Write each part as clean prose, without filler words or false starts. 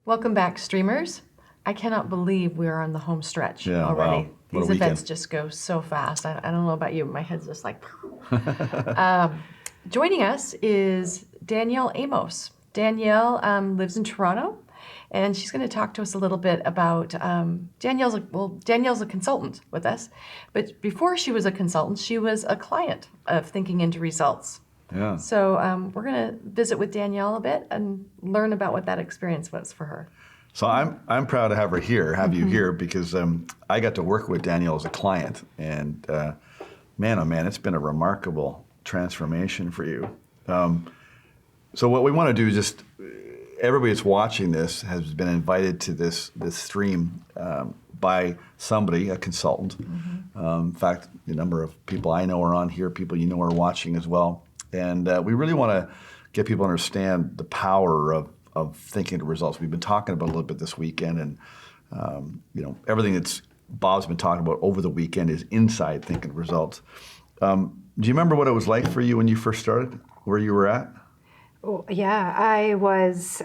Welcome back, streamers. I cannot believe we are on the home stretch already. Wow. These events just go so fast. I don't know about you, my head's just like... Joining us is Danielle Amos. Danielle lives in Toronto, and she's going to talk to us a little bit about... Danielle's a consultant with us, but before she was a consultant, she was a client of Thinking into Results. Yeah. So we're going to visit with Danielle a bit and learn about what that experience was for her. So I'm proud to have her here, you here, because I got to work with Danielle as a client, and man, oh man, it's been a remarkable transformation for you. So what we want to do is just, everybody that's watching this has been invited to this stream by somebody, a consultant. In fact, the number of people I know are on here, people you know are watching as well. And we really want to get people to understand the power of thinking to results. We've been talking about a little bit this weekend, and everything that's Bob's been talking about over the weekend is inside thinking to results. Do you remember what it was like for you when you first started, where you were at? Oh, yeah, I was,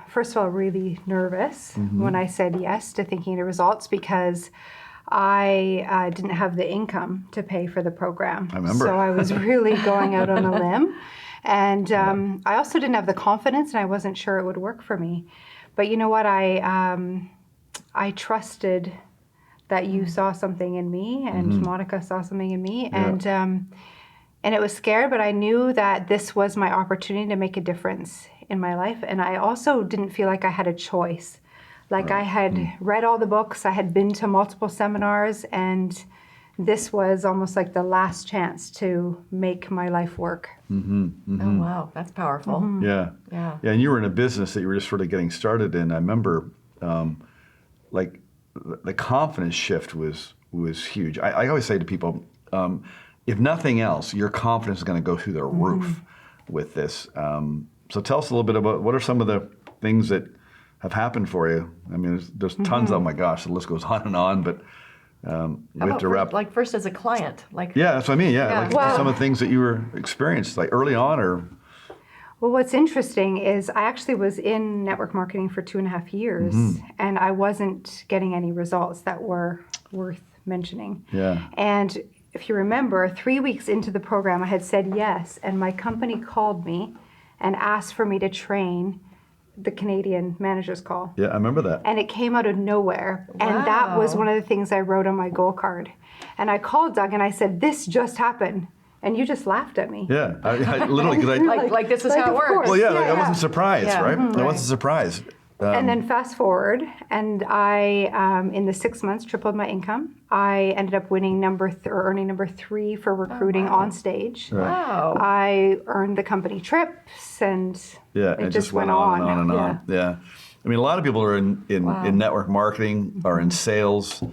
first of all, really nervous when I said yes to Thinking to Results, because I didn't have the income to pay for the program. I remember. So I was really going out on a limb. And I also didn't have the confidence, and I wasn't sure it would work for me. But you know what? I trusted that you saw something in me, and Monica saw something in me. Yeah. And it was scary, but I knew that this was my opportunity to make a difference in my life. And I also didn't feel like I had a choice. Like I had read all the books, I had been to multiple seminars, and this was almost like the last chance to make my life work. Oh, wow, that's powerful. Yeah. And you were in a business that you were just sort of getting started in. I remember, like, the confidence shift was huge. I always say to people, if nothing else, your confidence is going to go through the roof with this. So tell us a little bit about what are some of the things that have happened for you. I mean, there's tons. Oh my gosh, the list goes on. But we have to wrap. Like first as a client, Yeah, that's what I mean. Yeah, like some of the things that you were experienced, like early on, or. Well, what's interesting is I actually was in network marketing for 2.5 years, and I wasn't getting any results that were worth mentioning. Yeah. And if you remember, 3 weeks into the program, I had said yes, and my company called me and asked for me to train the Canadian Manager's Call. Yeah, I remember that. And it came out of nowhere. Wow. And that was one of the things I wrote on my goal card. And I called Doug and I said, this just happened. And you just laughed at me. Yeah, I literally, because like this is how it works. Well, yeah, I wasn't surprised, right? I wasn't surprised. And then fast forward, and I, in the 6 months, tripled my income. I ended up winning earning number 3 for recruiting on stage. Right. Wow. I earned the company trips, and it just went on and on and on. Yeah. I mean, a lot of people are in network marketing, or in sales,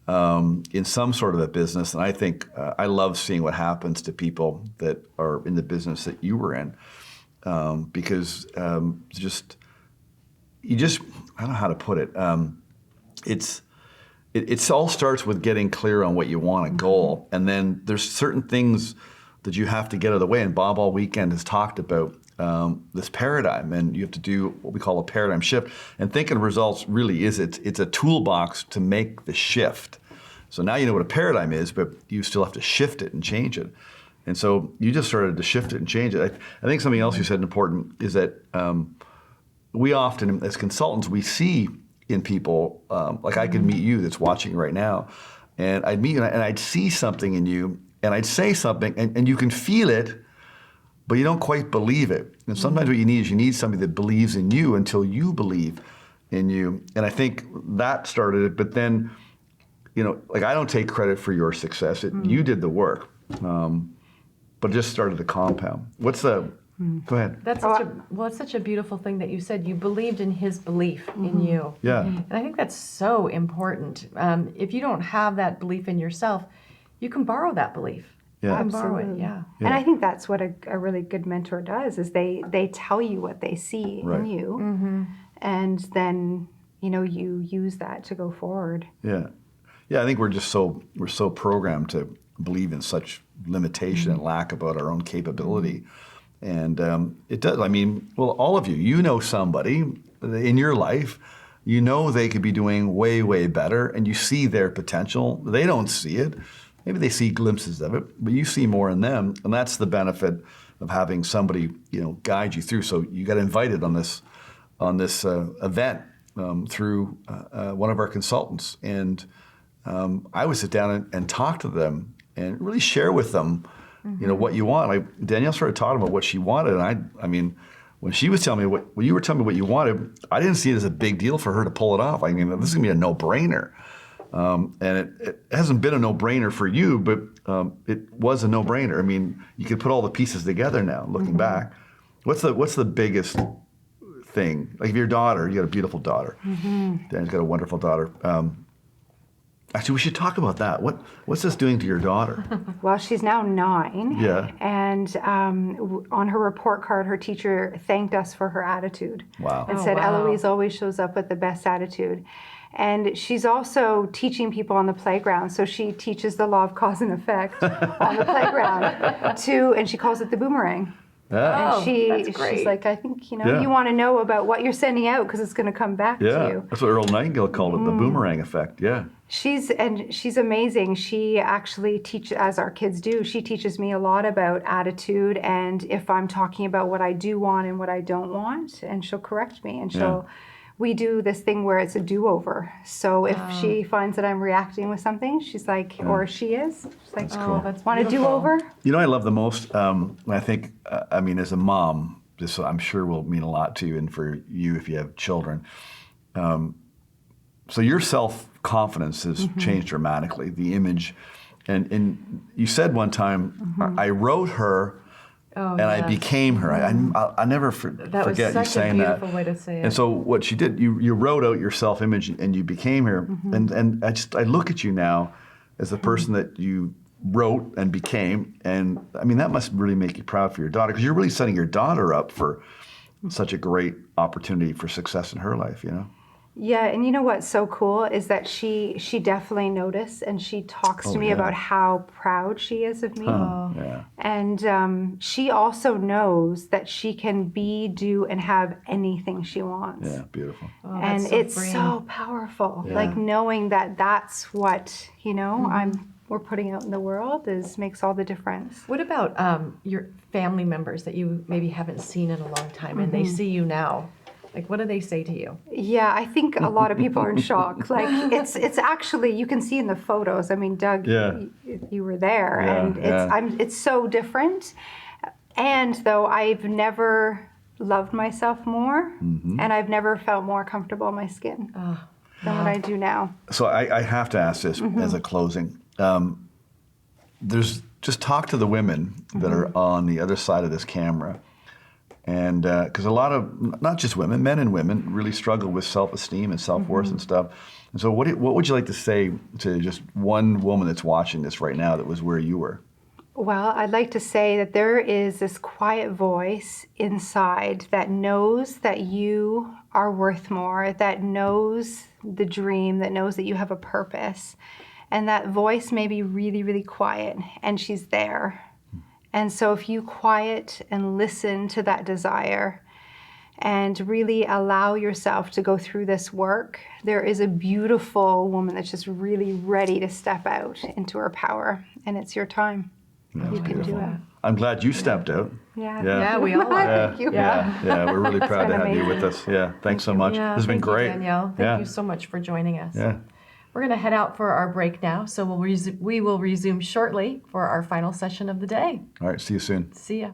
in some sort of a business. And I think I love seeing what happens to people that are in the business that you were in, because you just, I don't know how to put it. It all starts with getting clear on what you want, a goal. And then there's certain things that you have to get out of the way. And Bob all weekend has talked about this paradigm. And you have to do what we call a paradigm shift. And thinking results really is, it's a toolbox to make the shift. So now you know what a paradigm is, but you still have to shift it and change it. And so you just started to shift it and change it. I think something else you said important is that we often, as consultants, we see in people, like I could meet you that's watching right now, and I'd meet you and I'd see something in you, and I'd say something, and you can feel it, but you don't quite believe it. And sometimes what you need is somebody that believes in you until you believe in you. And I think that started it, but then, like I don't take credit for your success. You did the work, but it just started to compound. Go ahead. It's such a beautiful thing that you said. You believed in his belief in you. Yeah. And I think that's so important. If you don't have that belief in yourself, you can borrow that belief. Yeah. You can borrow it, yeah. And I think that's what a really good mentor does, is they tell you what they see in you, and then, you use that to go forward. Yeah. Yeah, I think we're so programmed to believe in such limitation and lack about our own capability. And it does. I mean, well, all of you, you know somebody in your life, you know they could be doing way, way better, and you see their potential. They don't see it. Maybe they see glimpses of it, but you see more in them, and that's the benefit of having somebody, guide you through. So you got invited on this event through one of our consultants, and I would sit down and talk to them and really share with them, what you want. Like Danielle started talking about what she wanted, and I mean, when she was telling me when you were telling me what you wanted, I didn't see it as a big deal for her to pull it off. I mean, this is gonna be a no-brainer, and it hasn't been a no-brainer for you, but it was a no-brainer. I mean, you could put all the pieces together now, looking back. What's the biggest thing? Like, if your daughter, you got a beautiful daughter. Dan's got a wonderful daughter. Actually, we should talk about that. What's this doing to your daughter? Well, she's now 9. Yeah. And on her report card, her teacher thanked us for her attitude. Wow. And Oh, said, wow. Eloise always shows up with the best attitude. And she's also teaching people on the playground. So she teaches the law of cause and effect on the playground too, and she calls it the boomerang. Yeah. Oh, that's great. She's like, I think, Yeah. you want to know about what you're sending out because it's going to come back to Yeah. you. That's what Earl Nightingale called it, the boomerang effect. Yeah. She's amazing. She actually teaches, as our kids do, she teaches me a lot about attitude and if I'm talking about what I do want and what I don't want, and she'll correct me. And we do this thing where it's a do-over. So if she finds that I'm reacting with something, she's like, or she is, she's like, Oh, that's want a beautiful. do-over? You know, I love the most. I think, as a mom, this I'm sure will mean a lot to you, and for you if you have children. So your self-confidence has changed dramatically. The image, and you said one time, I wrote her, and I became her. I never forget you saying that. That was such a beautiful way to say it. And so what she did, you wrote out your self-image and you became her. And I look at you now as the person that you wrote and became. And I mean, that must really make you proud for your daughter, because you're really setting your daughter up for such a great opportunity for success in her life, Yeah, and you know what's so cool is that she definitely noticed, and she talks to me about how proud she is of me. Yeah. And she also knows that she can be, do, and have anything she wants. Yeah, beautiful. Oh, And that's so it's freeing. so powerful. Yeah. Like knowing that that's what, we're putting out in the world makes all the difference. What about your family members that you maybe haven't seen in a long time and they see you now? Like, what do they say to you? Yeah, I think a lot of people are in shock. Like it's actually, you can see in the photos. I mean, Doug, you were there, Yeah, and it's so different. And though I've never loved myself more, and I've never felt more comfortable in my skin than what I do now. So I have to ask this as a closing. There's just talk to the women that are on the other side of this camera. And because a lot of, not just women, men and women really struggle with self-esteem and self-worth and stuff. And so what would you like to say to just one woman that's watching this right now that was where you were? Well, I'd like to say that there is this quiet voice inside that knows that you are worth more, that knows the dream, that knows that you have a purpose. And that voice may be really, really quiet, and she's there. And so if you quiet and listen to that desire and really allow yourself to go through this work, there is a beautiful woman that's just really ready to step out into her power. And it's your time. You can do it. I'm glad you stepped out. Yeah. Yeah, we all are. Thank you. Yeah, we're really proud to been have you with amazing. us. Yeah, thanks so much. Yeah, This has been thank you, great. Danielle. Thank you so much for joining us. Yeah. We're going to head out for our break now, so we will resume shortly for our final session of the day. All right, see you soon. See ya.